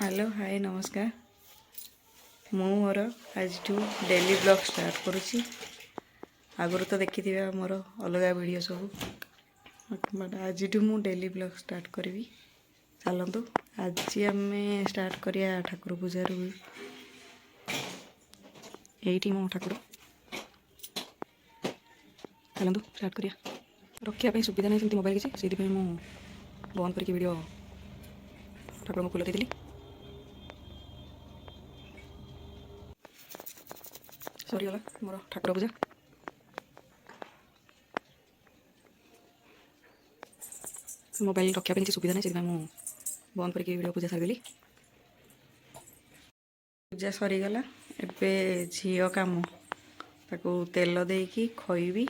Hello hi नमस्कार। मु मोर आज डेली ब्लॉग स्टार्ट करुच्ची। आगुरी तो देखी मोर अलग वीडियो सब बट आज मु डेली ब्लॉग स्टार्ट करी। चलतु आज आम स्टार्ट करिया ठाकुर पूजा रू। यही मो ठाकुर चलतु स्टार्ट करिया। रखापी सुविधा नहीं मोबाइल किसी से बंद करके वीडियो ठाकुर को फुल देती। सरीगला मोर ठाकुर पूजा। मोबाइल रखापी किसी सुविधा नहीं से बंद करके वीडियो पूजा सारी पूजा सरीगला। एबे झील कम ताकू तेल देकी खोईबी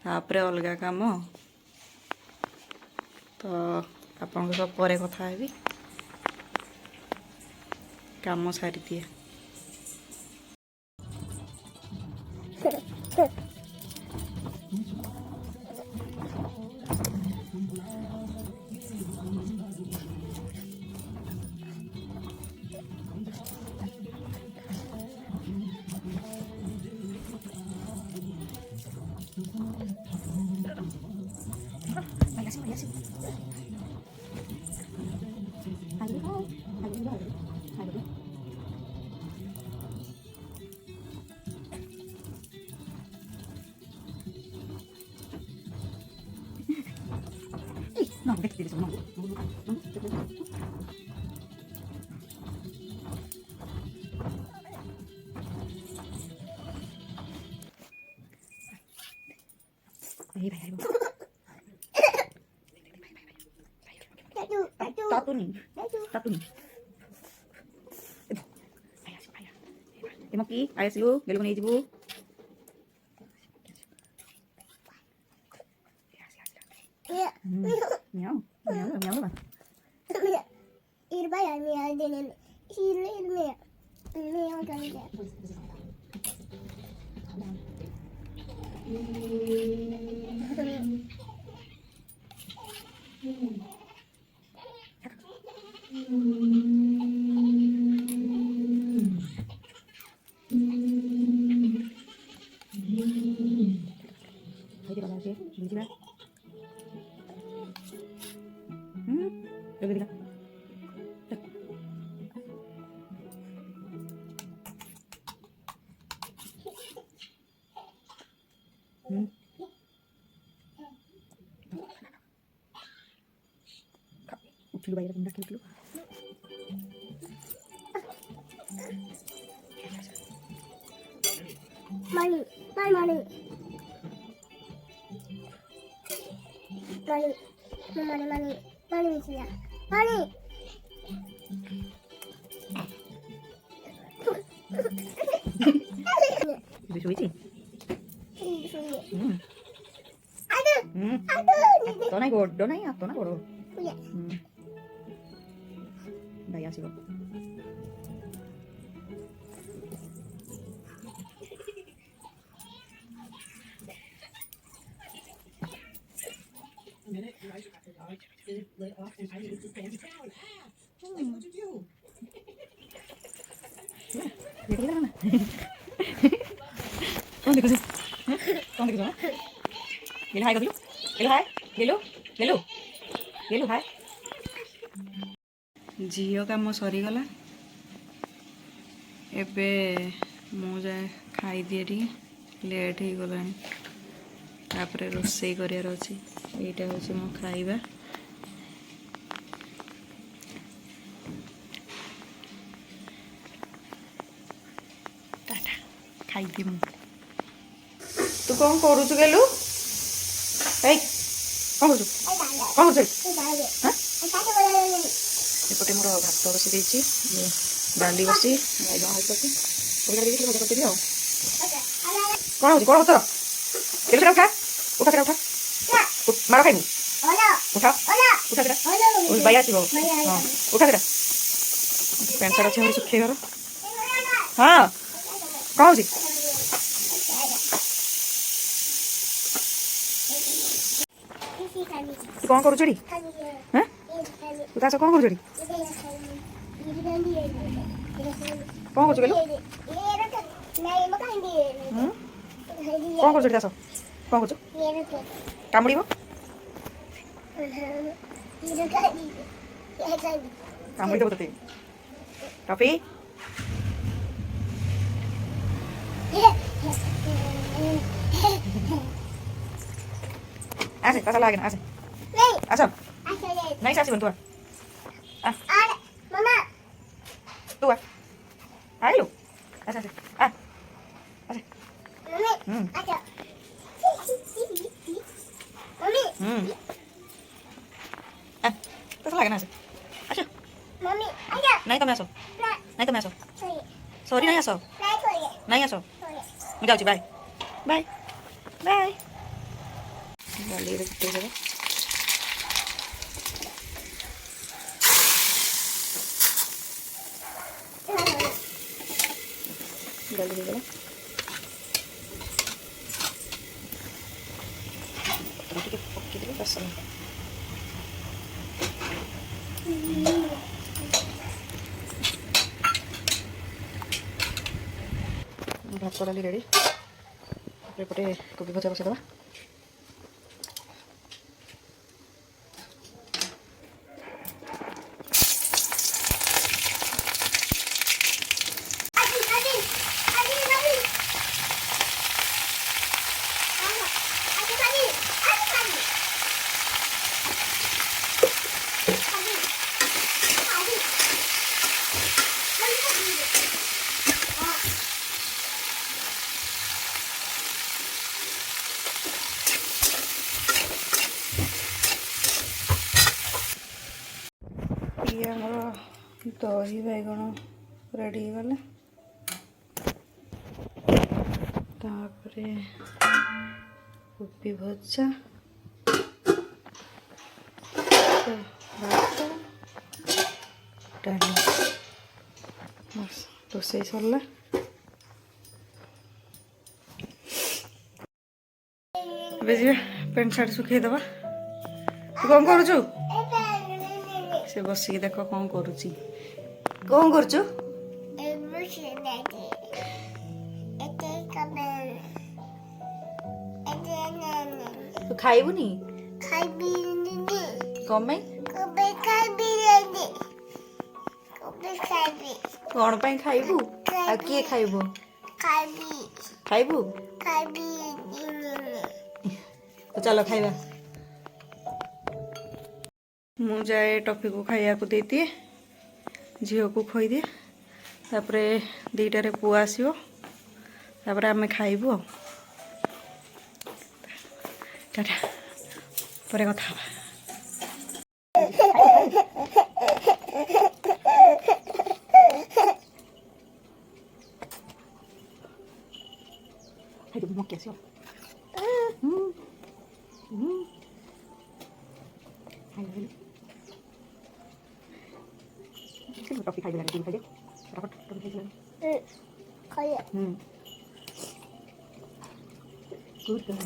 तापर अलग काम तो आपन सब परे कथा हेबी काम सारी दिए। No, vete de eso, no. Ahí va, ahí va. Tatuni. Tatuni. Emoki, ayas lu, gelu ni ibu. Miau, miau, miau lah. İrbaya miau denen. Şiirli miau. Miau kan dia. Dulu bayar benda dulu. Money, my money. Money, money, money, money siya. Money. Suwi-suwi. Aduh, aduh. Tonai god, tonai ya, tonai god. Punya. Daya sih kok. Kau देखो कौन देखो गेलु हाय कर गेलु हाय गेलु गेलु गेलु हाय झील कम सरीगला। एबे मु जाए खाई दिए लेट हो गला तापर रोसई करार अच्छी। यहीटा हूँ मो खाइबा। खाई मु तू कौन करुचु गेलु कौन करुचु कौन करुचु एपटे मोर भात बसी देछि डाली बसी बैगन होती भजा करदेवी आ कौन हो कौन होता केले सेटा उठा उठा सेटा उठा मार खाइबू उठा उठा सेटा बाई आसो हाँ उठा सेटा पैंट सार्ट अच्छे सुखे घर हाँ कौन हो तू कौन करुचु हाँ तू कौन करुचु କ'ଣ କରୁଛୁ କହିଲୁ? କ'ଣ କରୁଛୁ ଏଠି ଆସ? କ'ଣ କରୁଛୁ? କାମୁଡ଼ିବ? କାମୁଡ଼ି ଦେବ ତତେ। ଟପି ଆସେ ତା ଲାଗେନା ଆସେ ଆସ ନାଇଁ ସେ ଆସିବନି ତୁ ତୁ ଆଇଲୁ ଆସେ ଆସେ ଆସେ ତୋତେ ଲାଗେନା ଆସେ ଆସ ନାଇଁ ତମେ ଆସ ନାଇଁ ତମେ ଆସ ସରି ନାଇଁ ଆସ ନାଇଁ ଆସ ମୁଁ ଯାଉଛି ବାଏ ବାଏ ବାଏ ଡାଲିରେ ଫୁଟେଇ ଦେବା ଡାଲି ହେଇଗଲା ଟିକେ ପକେଇଦେବେ ବେସନ ଭାତ ଡାଲି ରେଡ଼ି ଏପଟେ କୋବି ଭଜା ବସାଇଦେବା ଇଏ ଆମର ଦହି ବାଇଗଣ ରେଡ଼ି ହେଇଗଲା ତାପରେ କୋବି ଭଜା ଭାତ ଡାଲି ବାସ୍ ରୋଷେଇ ସରିଲା ଏବେ ଯିବା ପ୍ୟାଣ୍ଟ ସାର୍ଟ ଶୁଖେଇଦେବା ତୁ କ'ଣ କରୁଛୁ ସେ ବସିକି ଦେଖ କ'ଣ କରୁଛି କ'ଣ କରୁଛୁ ତୁ ଖାଇବୁନି କ'ଣ ପାଇଁ କ'ଣ ପାଇଁ ଖାଇବୁ ଆଉ କିଏ ଖାଇବ ଖାଇବୁ ତ ଚାଲ ଖାଇବା ମୁଁ ଯାଏ ଟଫିକୁ ଖାଇବାକୁ ଦେଇଦିଏ ଝିଅକୁ ଖୋଇଦିଏ ତାପରେ 2টাରେ ପୁଅ ଆସିବ ତାପରେ ଆମେ ଖାଇବୁ ଆଉ ଟାଟା ପରେ କଥା ହେବା ମକି ଆସିବ टॉफी खाई देना खाई दे फटाफट टॉफी खाई खाइए गुड गर्ल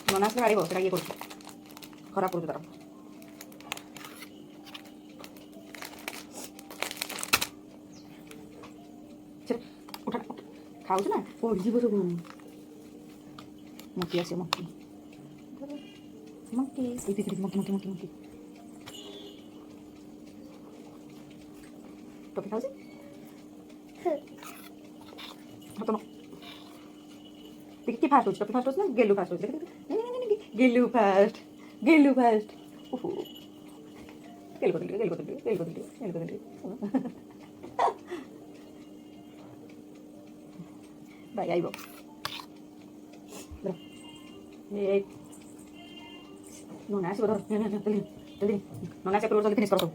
मना से गाड़ी बहुत ये कर खराब कर तार उठा खाऊ ना पड़ जीव सब मकी आस मकी मकी मकी मकी मकी मकी टॉफी खाऊ हाथ न देखिए फास्ट होची टॉफी फास्ट होची ना गेलू फास्ट होची गेलू फास्ट ओहो Vai, aí, bom. Ei. Não nasce, bro. Não nasce pelo finish karo.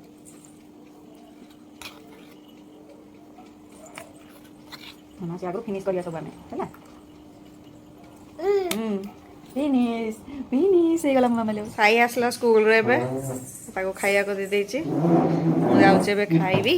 Não nasce agro finish kariya सब ଆମେ ହେଲା ଫିନିଶ ହେଇଗଲା ମୋ ମାମା। ସାଇ ଆସିଲା ସ୍କୁଲରୁ ଏବେ ତାକୁ ଖାଇବାକୁ ଦେଇ ଦେଇଛି। ମୁଁ ଯାଉଛି ଏବେ ଖାଇବି।